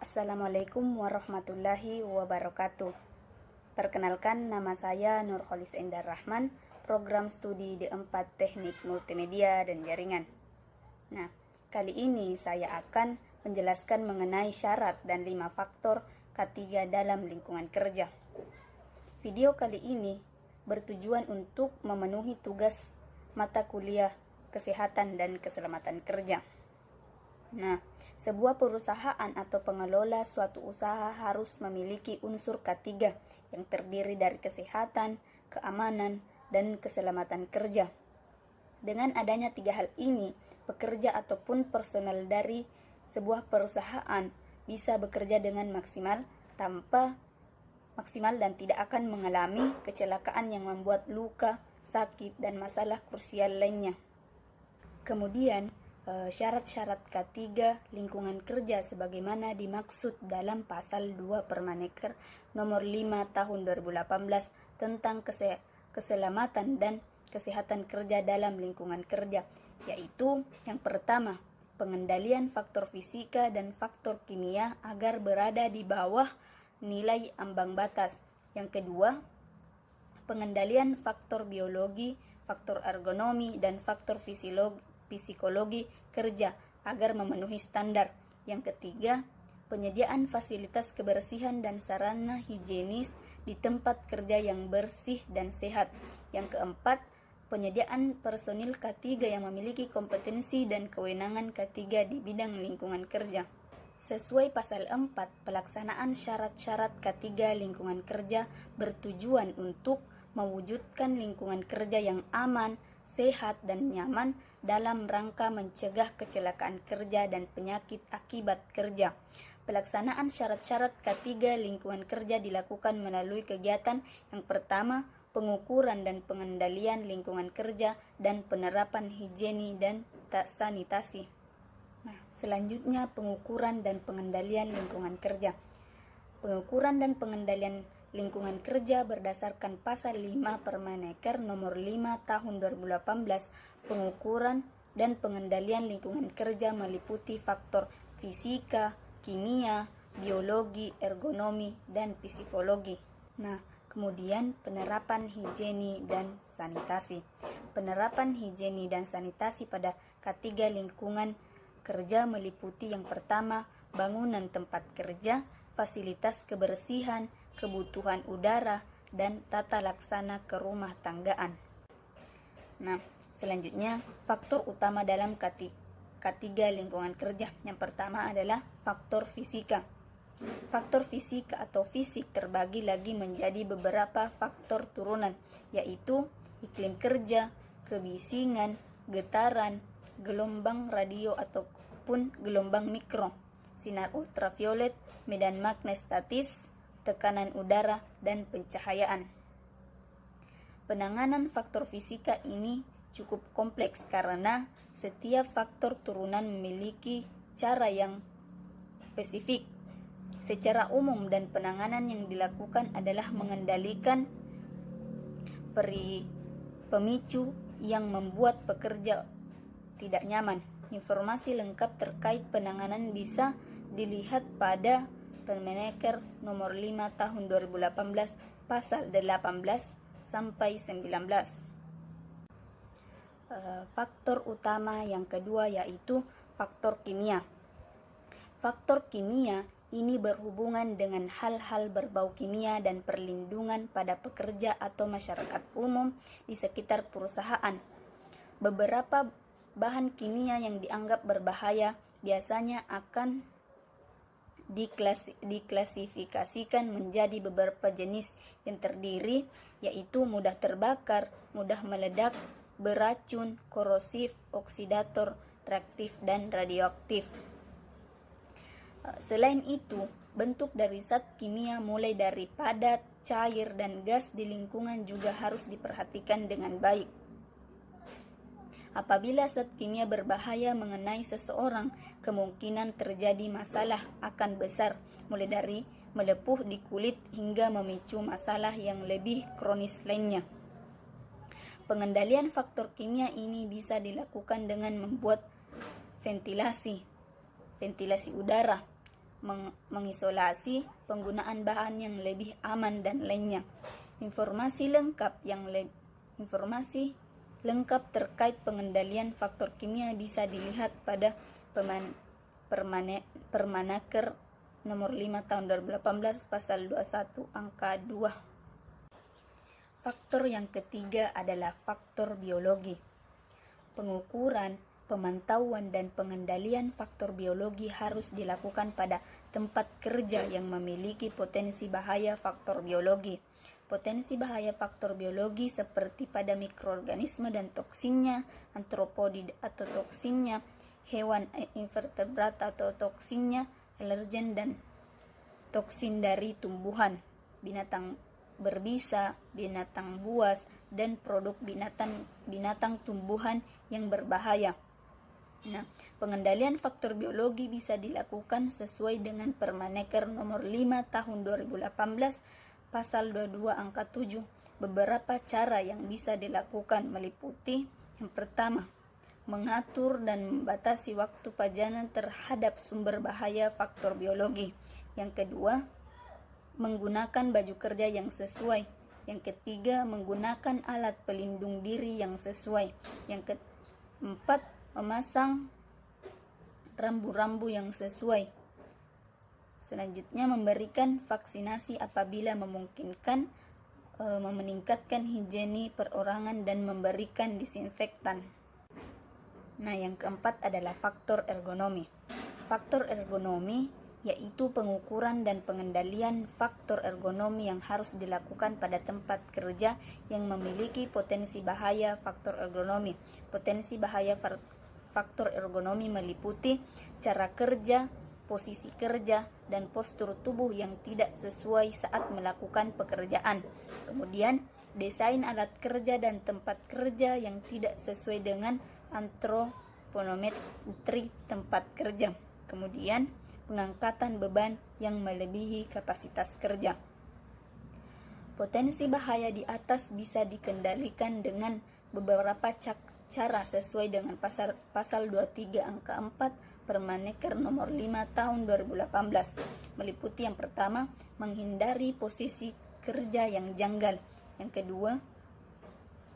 Assalamualaikum warahmatullahi wabarakatuh. Perkenalkan, nama saya Nurholis Endar Rahman, program studi D4 Teknik Multimedia dan Jaringan. Nah, kali ini saya akan menjelaskan mengenai syarat dan 5 faktor K3 dalam lingkungan kerja. Video kali ini bertujuan untuk memenuhi tugas mata kuliah Kesehatan dan Keselamatan Kerja. Nah, sebuah perusahaan atau pengelola suatu usaha harus memiliki unsur K3 yang terdiri dari kesehatan, keamanan, dan keselamatan kerja. Dengan adanya 3 hal ini, pekerja ataupun personel dari sebuah perusahaan bisa bekerja dengan maksimal dan tidak akan mengalami kecelakaan yang membuat luka, sakit, dan masalah krusial lainnya. Kemudian, syarat-syarat K3 lingkungan kerja sebagaimana dimaksud dalam pasal 2 Permenaker nomor 5 tahun 2018 tentang keselamatan dan kesehatan kerja dalam lingkungan kerja, yaitu yang pertama, pengendalian faktor fisika dan faktor kimia agar berada di bawah nilai ambang batas. Yang kedua, pengendalian faktor biologi, faktor ergonomi, dan faktor psikologi kerja agar memenuhi standar. Yang ketiga, penyediaan fasilitas kebersihan dan sarana higienis di tempat kerja yang bersih dan sehat. Yang keempat, penyediaan personil K3 yang memiliki kompetensi dan kewenangan K3 di bidang lingkungan kerja. Sesuai pasal 4, pelaksanaan syarat-syarat K3 lingkungan kerja bertujuan untuk mewujudkan lingkungan kerja yang aman, sehat, dan nyaman dalam rangka mencegah kecelakaan kerja dan penyakit akibat kerja. Pelaksanaan syarat-syarat K3 lingkungan kerja dilakukan melalui kegiatan yang pertama, pengukuran dan pengendalian lingkungan kerja dan penerapan higiene dan sanitasi. Nah, selanjutnya pengukuran dan pengendalian lingkungan kerja. Pengukuran dan pengendalian lingkungan kerja berdasarkan pasal 5 Permenaker nomor 5 tahun 2018. Pengukuran dan pengendalian lingkungan kerja meliputi faktor fisika, kimia, biologi, ergonomi, dan psikologi. Nah, kemudian penerapan higiene dan sanitasi. Penerapan higiene dan sanitasi pada K3 lingkungan kerja meliputi yang pertama, bangunan tempat kerja, fasilitas kebersihan, kebutuhan udara, dan tata laksana kerumah tanggaan. Nah, selanjutnya faktor utama dalam K3 lingkungan kerja. Yang pertama adalah faktor fisika. Faktor fisika atau fisik terbagi lagi menjadi beberapa faktor turunan, yaitu iklim kerja, kebisingan, getaran, gelombang radio ataupun gelombang mikro, sinar ultraviolet, medan magnetostatis, tekanan udara, dan pencahayaan. Penanganan faktor fisika ini cukup kompleks karena setiap faktor turunan memiliki cara yang spesifik. Secara umum dan penanganan yang dilakukan adalah mengendalikan pemicu yang membuat pekerja tidak nyaman. Informasi lengkap terkait penanganan bisa dilihat pada Permenaker nomor 5 tahun 2018 pasal 18 sampai 19. Faktor utama yang kedua yaitu faktor kimia. Faktor kimia ini berhubungan dengan hal-hal berbau kimia dan perlindungan pada pekerja atau masyarakat umum di sekitar perusahaan. Beberapa bahan kimia yang dianggap berbahaya biasanya akan diklasifikasikan menjadi beberapa jenis yang terdiri, yaitu mudah terbakar, mudah meledak, beracun, korosif, oksidator, reaktif, dan radioaktif. Selain itu, bentuk dari zat kimia mulai dari padat, cair, dan gas di lingkungan juga harus diperhatikan dengan baik. Apabila zat kimia berbahaya mengenai seseorang, kemungkinan terjadi masalah akan besar, mulai dari melepuh di kulit hingga memicu masalah yang lebih kronis lainnya. Pengendalian faktor kimia ini bisa dilakukan dengan membuat ventilasi udara, mengisolasi, penggunaan bahan yang lebih aman dan lainnya. Informasi lengkap terkait pengendalian faktor kimia bisa dilihat pada Permenaker nomor 5 tahun 2018 pasal 21 angka 2. Faktor yang ketiga adalah faktor biologi. Pengukuran, pemantauan, dan pengendalian faktor biologi harus dilakukan pada tempat kerja yang memiliki potensi bahaya faktor biologi. Potensi bahaya faktor biologi seperti pada mikroorganisme dan toksinnya, antropodid atau toksinnya, hewan invertebrat atau toksinnya, alergen dan toksin dari tumbuhan, binatang berbisa, binatang buas, dan produk binatang tumbuhan yang berbahaya. Nah, pengendalian faktor biologi bisa dilakukan sesuai dengan Permenaker nomor 5 tahun 2018 pasal 22 angka 7. Beberapa cara yang bisa dilakukan meliputi: yang pertama, mengatur dan membatasi waktu pajanan terhadap sumber bahaya faktor biologi. Yang kedua, menggunakan baju kerja yang sesuai. Yang ketiga, menggunakan alat pelindung diri yang sesuai. Yang keempat, memasang rambu-rambu yang sesuai. Selanjutnya, memberikan vaksinasi apabila memungkinkan, meningkatkan higiene perorangan dan memberikan disinfektan. Nah, yang keempat adalah faktor ergonomi. Faktor ergonomi yaitu pengukuran dan pengendalian faktor ergonomi yang harus dilakukan pada tempat kerja yang memiliki potensi bahaya faktor ergonomi. Potensi bahaya faktor ergonomi meliputi cara kerja, posisi kerja, dan postur tubuh yang tidak sesuai saat melakukan pekerjaan. Kemudian, desain alat kerja dan tempat kerja yang tidak sesuai dengan antropometri tempat kerja. Kemudian, pengangkatan beban yang melebihi kapasitas kerja. Potensi bahaya di atas bisa dikendalikan dengan beberapa cara sesuai dengan pasal 23 angka 4 Permenaker nomor 5 tahun 2018. Meliputi yang pertama, menghindari posisi kerja yang janggal. Yang kedua,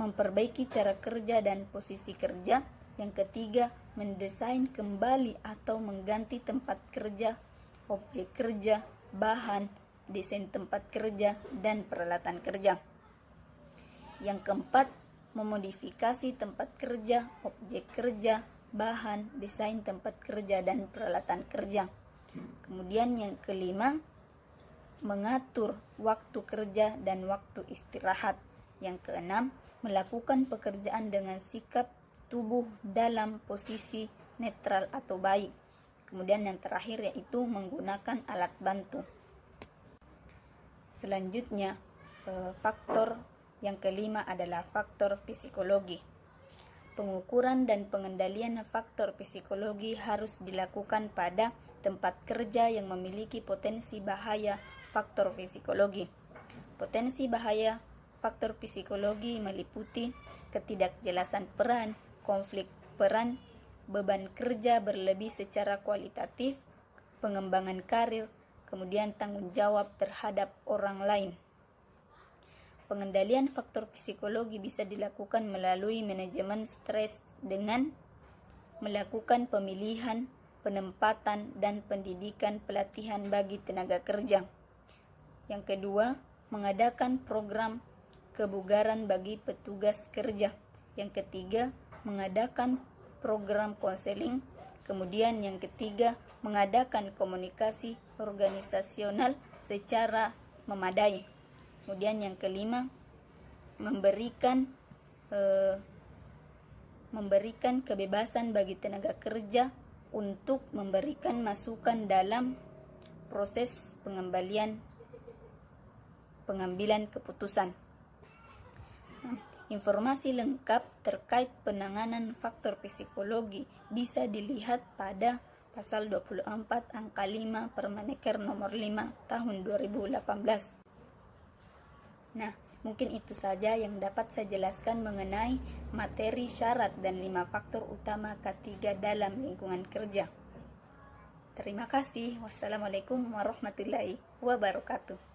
memperbaiki cara kerja dan posisi kerja. Yang ketiga, mendesain kembali atau mengganti tempat kerja, objek kerja, bahan, desain tempat kerja, dan peralatan kerja. Yang keempat, memodifikasi tempat kerja, objek kerja, bahan, desain tempat kerja, dan peralatan kerja. Kemudian yang kelima, mengatur waktu kerja dan waktu istirahat. Yang keenam, melakukan pekerjaan dengan sikap tubuh dalam posisi netral atau baik. Kemudian yang terakhir yaitu menggunakan alat bantu. Selanjutnya, faktor yang kelima adalah faktor psikologi. Pengukuran dan pengendalian faktor psikologi harus dilakukan pada tempat kerja yang memiliki potensi bahaya faktor psikologi. Potensi bahaya faktor psikologi meliputi ketidakjelasan peran, konflik peran, beban kerja berlebih secara kualitatif, pengembangan karir, kemudian tanggung jawab terhadap orang lain. Pengendalian faktor psikologi bisa dilakukan melalui manajemen stres dengan melakukan pemilihan, penempatan, dan pendidikan pelatihan bagi tenaga kerja. Yang kedua, mengadakan program kebugaran bagi petugas kerja. Yang ketiga, mengadakan program konseling. Kemudian yang ketiga, mengadakan komunikasi organisasional secara memadai. Kemudian yang kelima, memberikan kebebasan bagi tenaga kerja untuk memberikan masukan dalam proses pengambilan keputusan. Informasi lengkap terkait penanganan faktor psikologi bisa dilihat pada pasal 24 angka 5 Permenaker nomor 5 tahun 2018. Nah, mungkin itu saja yang dapat saya jelaskan mengenai materi syarat dan 5 faktor utama K3 dalam lingkungan kerja. Terima kasih. Wassalamualaikum warahmatullahi wabarakatuh.